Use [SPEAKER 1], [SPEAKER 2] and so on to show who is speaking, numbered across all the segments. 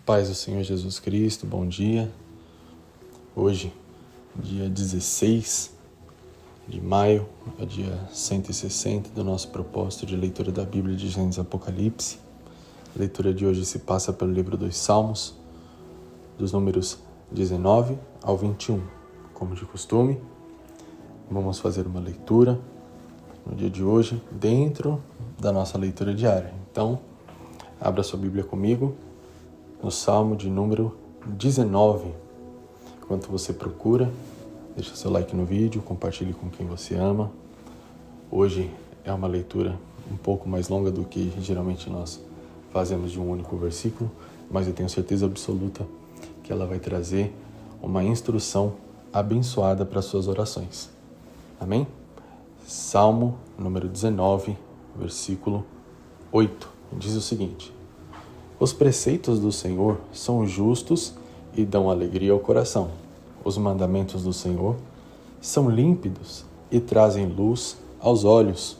[SPEAKER 1] Paz do Senhor Jesus Cristo, bom dia. Hoje, dia 16 de maio, é o dia 160 do nosso propósito de leitura da Bíblia de Gênesis e Apocalipse. A leitura de hoje se passa pelo livro dos Salmos, dos números 19 ao 21. Como de costume, vamos fazer uma leitura no dia de hoje, dentro da nossa leitura diária. Então, abra sua Bíblia comigo no Salmo de número 19. Enquanto você procura, deixa seu like no vídeo, compartilhe com quem você ama. Hoje é uma leitura um pouco mais longa do que geralmente nós fazemos de um único versículo, mas eu tenho certeza absoluta que ela vai trazer uma instrução abençoada para suas orações. Amém? Salmo número 19, versículo 8, diz o seguinte: os preceitos do Senhor são justos e dão alegria ao coração. Os mandamentos do Senhor são límpidos e trazem luz aos olhos.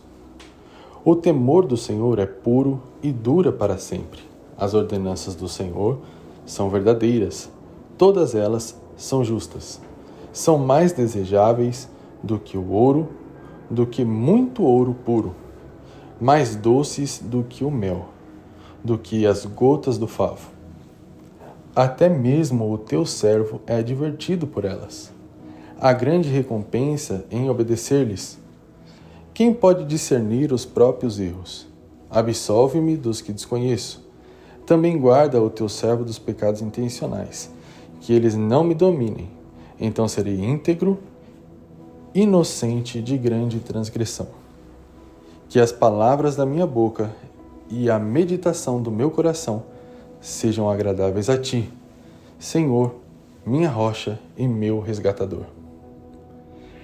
[SPEAKER 1] O temor do Senhor é puro e dura para sempre. As ordenanças do Senhor são verdadeiras. Todas elas são justas. São mais desejáveis do que o ouro, do que muito ouro puro. Mais doces do que o mel, do que as gotas do favo. Até mesmo o teu servo é divertido por elas. Há grande recompensa em obedecer-lhes. Quem pode discernir os próprios erros? Absolve-me dos que desconheço. Também guarda o teu servo dos pecados intencionais, que eles não me dominem. Então serei íntegro, inocente de grande transgressão. Que as palavras da minha boca e a meditação do meu coração sejam agradáveis a ti, Senhor, minha rocha e meu resgatador.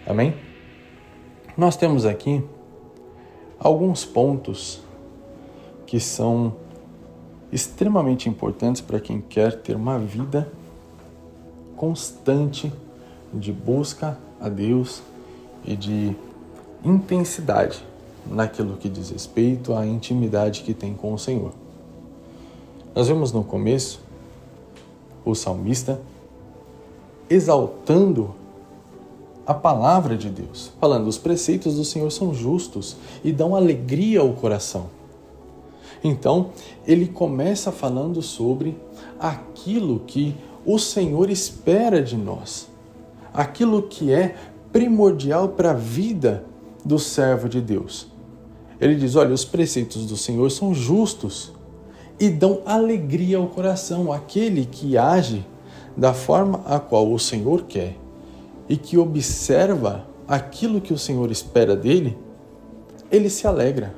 [SPEAKER 1] Amém? Nós temos aqui alguns pontos que são extremamente importantes para quem quer ter uma vida constante de busca a Deus e de intensidade naquilo que diz respeito à intimidade que tem com o Senhor. Nós vemos no começo o salmista exaltando a palavra de Deus, falando: os preceitos do Senhor são justos e dão alegria ao coração. Então, ele começa falando sobre aquilo que o Senhor espera de nós, aquilo que é primordial para a vida do servo de Deus. Ele diz: olha, os preceitos do Senhor são justos e dão alegria ao coração. Aquele que age da forma a qual o Senhor quer e que observa aquilo que o Senhor espera dele, ele se alegra.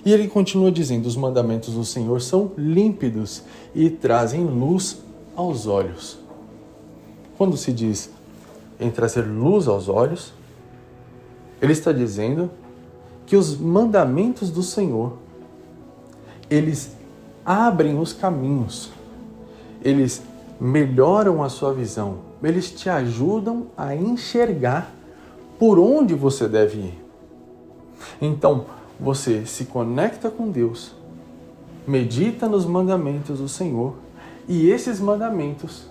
[SPEAKER 1] E ele continua dizendo: os mandamentos do Senhor são límpidos e trazem luz aos olhos. Quando se diz em trazer luz aos olhos, ele está dizendo que os mandamentos do Senhor, eles abrem os caminhos, eles melhoram a sua visão, eles te ajudam a enxergar por onde você deve ir. Então, você se conecta com Deus, medita nos mandamentos do Senhor, e esses mandamentos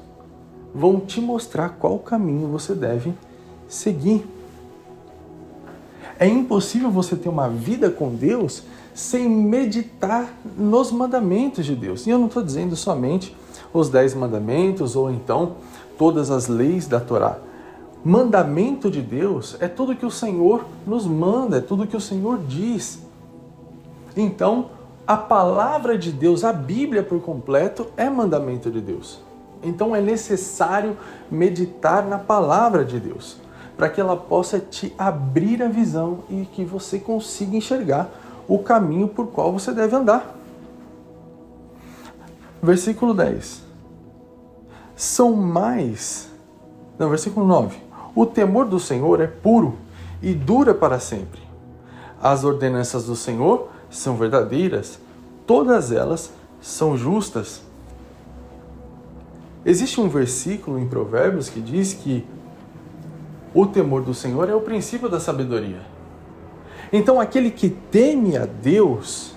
[SPEAKER 1] vão te mostrar qual caminho você deve seguir. É impossível você ter uma vida com Deus sem meditar nos mandamentos de Deus. E eu não estou dizendo somente os 10 mandamentos ou então todas as leis da Torá. Mandamento de Deus é tudo que o Senhor nos manda, é tudo que o Senhor diz. Então, a palavra de Deus, a Bíblia por completo, é mandamento de Deus. Então é necessário meditar na palavra de Deus, para que ela possa te abrir a visão e que você consiga enxergar o caminho por qual você deve andar. Versículo 10. Versículo 9. O temor do Senhor é puro e dura para sempre. As ordenanças do Senhor são verdadeiras, todas elas são justas. Existe um versículo em Provérbios que diz que o temor do Senhor é o princípio da sabedoria. Então, aquele que teme a Deus,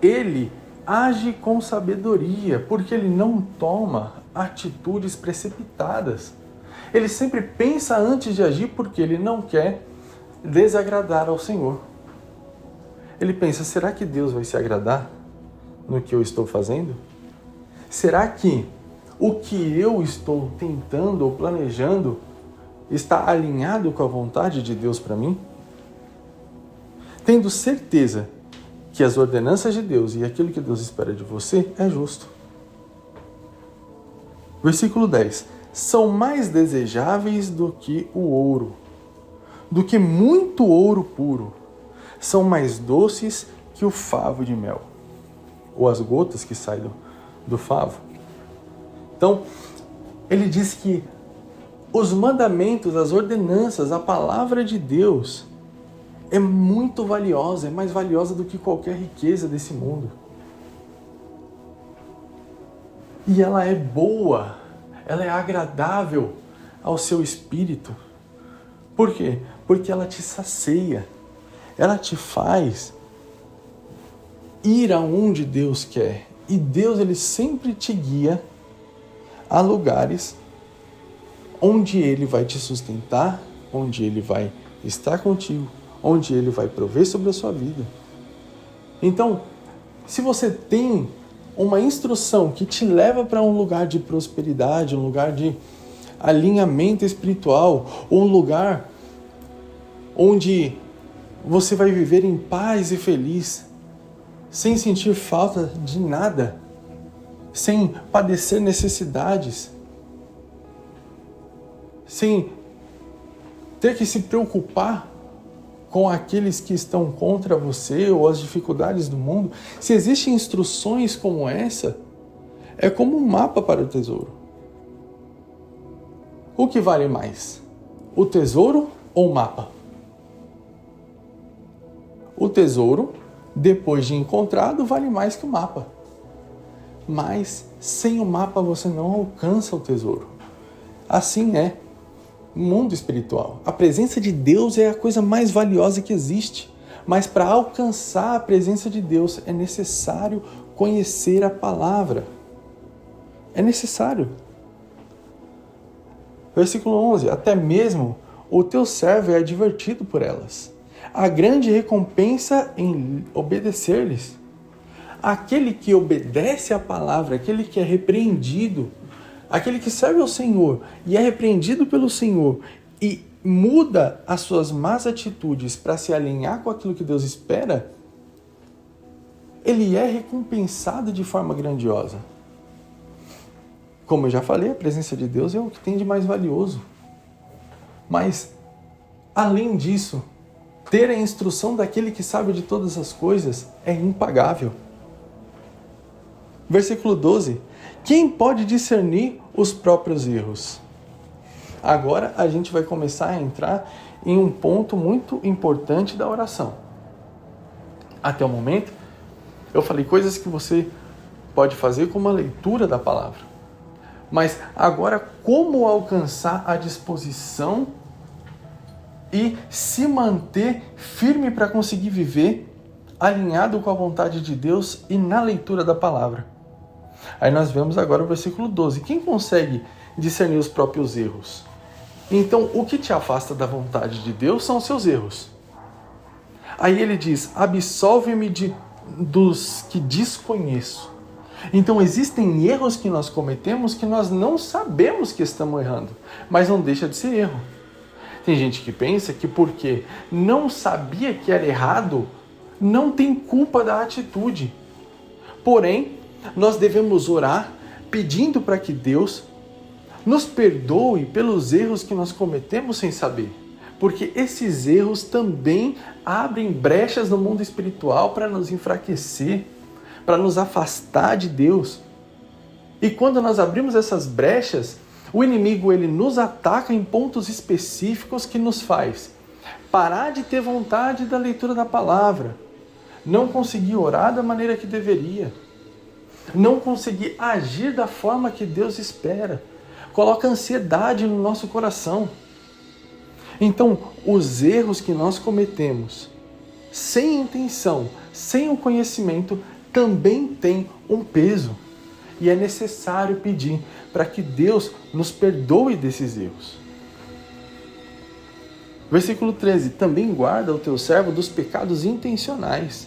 [SPEAKER 1] ele age com sabedoria, porque ele não toma atitudes precipitadas. Ele sempre pensa antes de agir, porque ele não quer desagradar ao Senhor. Ele pensa, será que Deus vai se agradar no que eu estou fazendo? Será que o que eu estou tentando ou planejando está alinhado com a vontade de Deus para mim? Tendo certeza que as ordenanças de Deus e aquilo que Deus espera de você é justo. Versículo 10. São mais desejáveis do que o ouro, do que muito ouro puro. São mais doces que o favo de mel, ou as gotas que saem do favo. Então, ele diz que os mandamentos, as ordenanças, a palavra de Deus é muito valiosa, é mais valiosa do que qualquer riqueza desse mundo. E ela é boa, ela é agradável ao seu espírito. Por quê? Porque ela te sacia, ela te faz ir aonde Deus quer. E Deus, ele sempre te guia a lugares onde Ele vai te sustentar, onde Ele vai estar contigo, onde Ele vai prover sobre a sua vida. Então, se você tem uma instrução que te leva para um lugar de prosperidade, um lugar de alinhamento espiritual, um lugar onde você vai viver em paz e feliz, sem sentir falta de nada, sem padecer necessidades, sem ter que se preocupar com aqueles que estão contra você ou as dificuldades do mundo. Se existem instruções como essa, é como um mapa para o tesouro. O que vale mais? O tesouro ou o mapa? O tesouro, depois de encontrado, vale mais que o mapa. Mas sem o mapa você não alcança o tesouro. Assim é o mundo espiritual. A presença de Deus é a coisa mais valiosa que existe. Mas para alcançar a presença de Deus é necessário conhecer a palavra. É necessário. Versículo 11. Até mesmo o teu servo é advertido por elas. Há grande recompensa em obedecer-lhes. Aquele que obedece à palavra, aquele que é repreendido, aquele que serve ao Senhor e é repreendido pelo Senhor e muda as suas más atitudes para se alinhar com aquilo que Deus espera, ele é recompensado de forma grandiosa. Como eu já falei, a presença de Deus é o que tem de mais valioso. Mas, além disso, ter a instrução daquele que sabe de todas as coisas é impagável. Versículo 12. Quem pode discernir os próprios erros? Agora a gente vai começar a entrar em um ponto muito importante da oração. Até o momento, eu falei coisas que você pode fazer com uma leitura da palavra. Mas agora, como alcançar a disposição e se manter firme para conseguir viver alinhado com a vontade de Deus e na leitura da palavra? Aí nós vemos agora o versículo 12. Quem consegue discernir os próprios erros? Então, o que te afasta da vontade de Deus são os seus erros. Aí ele diz, absolve-me dos que desconheço. Então, existem erros que nós cometemos que nós não sabemos que estamos errando, mas não deixa de ser erro. Tem gente que pensa que porque não sabia que era errado, não tem culpa da atitude. Porém, nós devemos orar pedindo para que Deus nos perdoe pelos erros que nós cometemos sem saber. Porque esses erros também abrem brechas no mundo espiritual para nos enfraquecer, para nos afastar de Deus. E quando nós abrimos essas brechas, o inimigo ele nos ataca em pontos específicos que nos faz parar de ter vontade da leitura da palavra, não conseguir orar da maneira que deveria, não conseguir agir da forma que Deus espera. Coloca ansiedade no nosso coração. Então, os erros que nós cometemos, sem intenção, sem o conhecimento, também tem um peso. E é necessário pedir para que Deus nos perdoe desses erros. Versículo 13. Também guarda o teu servo dos pecados intencionais,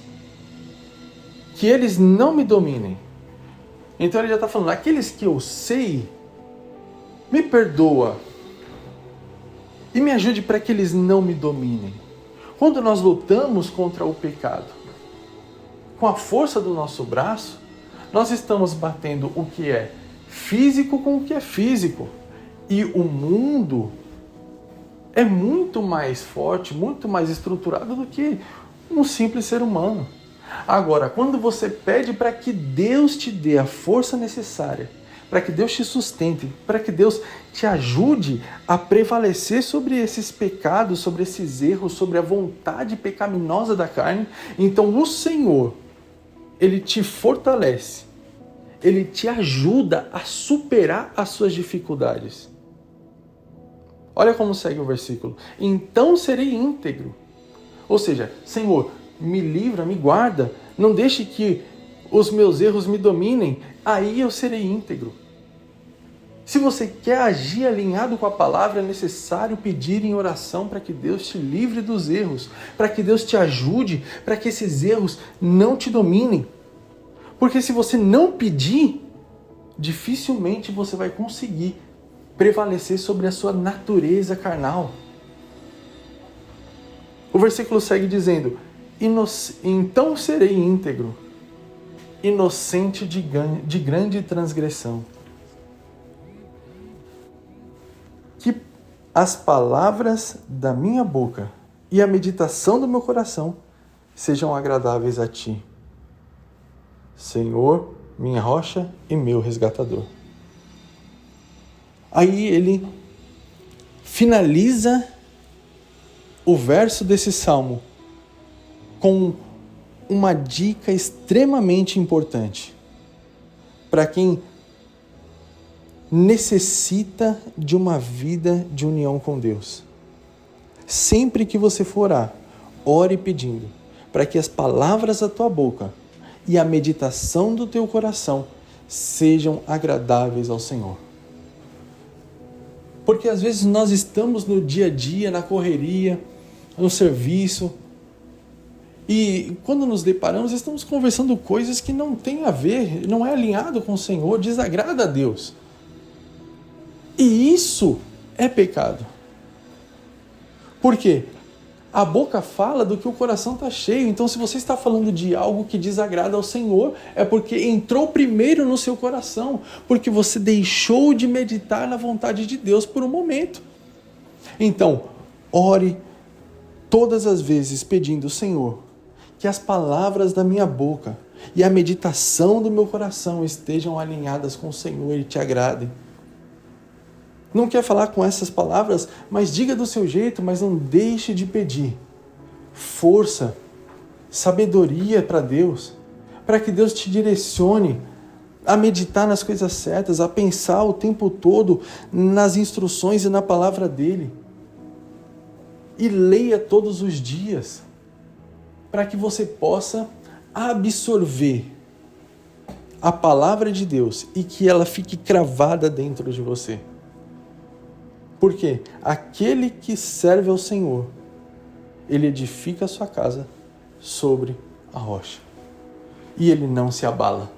[SPEAKER 1] que eles não me dominem. Então ele já está falando, aqueles que eu sei, me perdoa e me ajude para que eles não me dominem. Quando nós lutamos contra o pecado, com a força do nosso braço, nós estamos batendo o que é físico com o que é físico. E o mundo é muito mais forte, muito mais estruturado do que um simples ser humano. Agora, quando você pede para que Deus te dê a força necessária, para que Deus te sustente, para que Deus te ajude a prevalecer sobre esses pecados, sobre esses erros, sobre a vontade pecaminosa da carne, então o Senhor, Ele te fortalece, Ele te ajuda a superar as suas dificuldades. Olha como segue o versículo. Então serei íntegro. Ou seja, Senhor, me livra, me guarda, não deixe que os meus erros me dominem, aí eu serei íntegro. Se você quer agir alinhado com a palavra, é necessário pedir em oração para que Deus te livre dos erros, para que Deus te ajude, para que esses erros não te dominem. Porque se você não pedir, dificilmente você vai conseguir prevalecer sobre a sua natureza carnal. O versículo segue dizendo, então serei íntegro, inocente de grande transgressão. Que as palavras da minha boca e a meditação do meu coração sejam agradáveis a ti, Senhor, minha rocha e meu resgatador. Aí ele finaliza o verso desse salmo com uma dica extremamente importante para quem necessita de uma vida de união com Deus. Sempre que você for orar, ore pedindo para que as palavras da tua boca e a meditação do teu coração sejam agradáveis ao Senhor. Porque às vezes nós estamos no dia a dia, na correria, no serviço, e quando nos deparamos, estamos conversando coisas que não tem a ver, não é alinhado com o Senhor, desagrada a Deus. E isso é pecado. Por quê? A boca fala do que o coração está cheio. Então, se você está falando de algo que desagrada ao Senhor, é porque entrou primeiro no seu coração, porque você deixou de meditar na vontade de Deus por um momento. Então, ore todas as vezes pedindo, Senhor, que as palavras da minha boca e a meditação do meu coração estejam alinhadas com o Senhor e te agradem. Não quer falar com essas palavras, mas diga do seu jeito, mas não deixe de pedir força, sabedoria para Deus, para que Deus te direcione a meditar nas coisas certas, a pensar o tempo todo nas instruções e na palavra dele. E leia todos os dias, para que você possa absorver a palavra de Deus e que ela fique cravada dentro de você. Porque aquele que serve ao Senhor, ele edifica a sua casa sobre a rocha. E ele não se abala.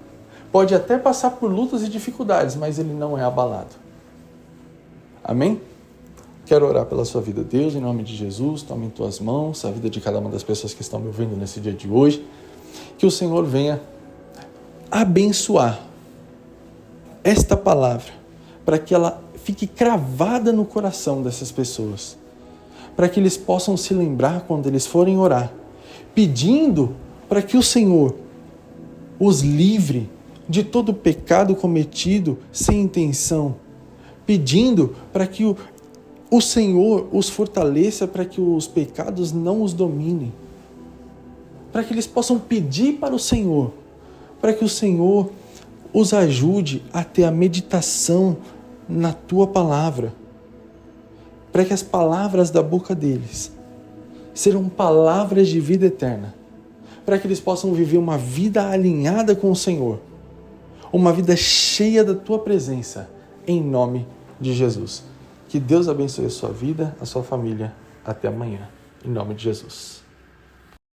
[SPEAKER 1] Pode até passar por lutas e dificuldades, mas ele não é abalado. Amém? Quero orar pela sua vida, Deus, em nome de Jesus. Tome em tuas mãos a vida de cada uma das pessoas que estão me ouvindo nesse dia de hoje. Que o Senhor venha abençoar esta palavra, para que ela fique cravada no coração dessas pessoas, para que eles possam se lembrar quando eles forem orar, pedindo para que o Senhor os livre de todo pecado cometido sem intenção, pedindo para que o Senhor os fortaleça para que os pecados não os dominem, para que eles possam pedir para o Senhor, para que o Senhor os ajude a ter a meditação na tua palavra, para que as palavras da boca deles serão palavras de vida eterna, para que eles possam viver uma vida alinhada com o Senhor, uma vida cheia da tua presença, em nome de Jesus. Que Deus abençoe a sua vida, a sua família. Até amanhã, em nome de Jesus.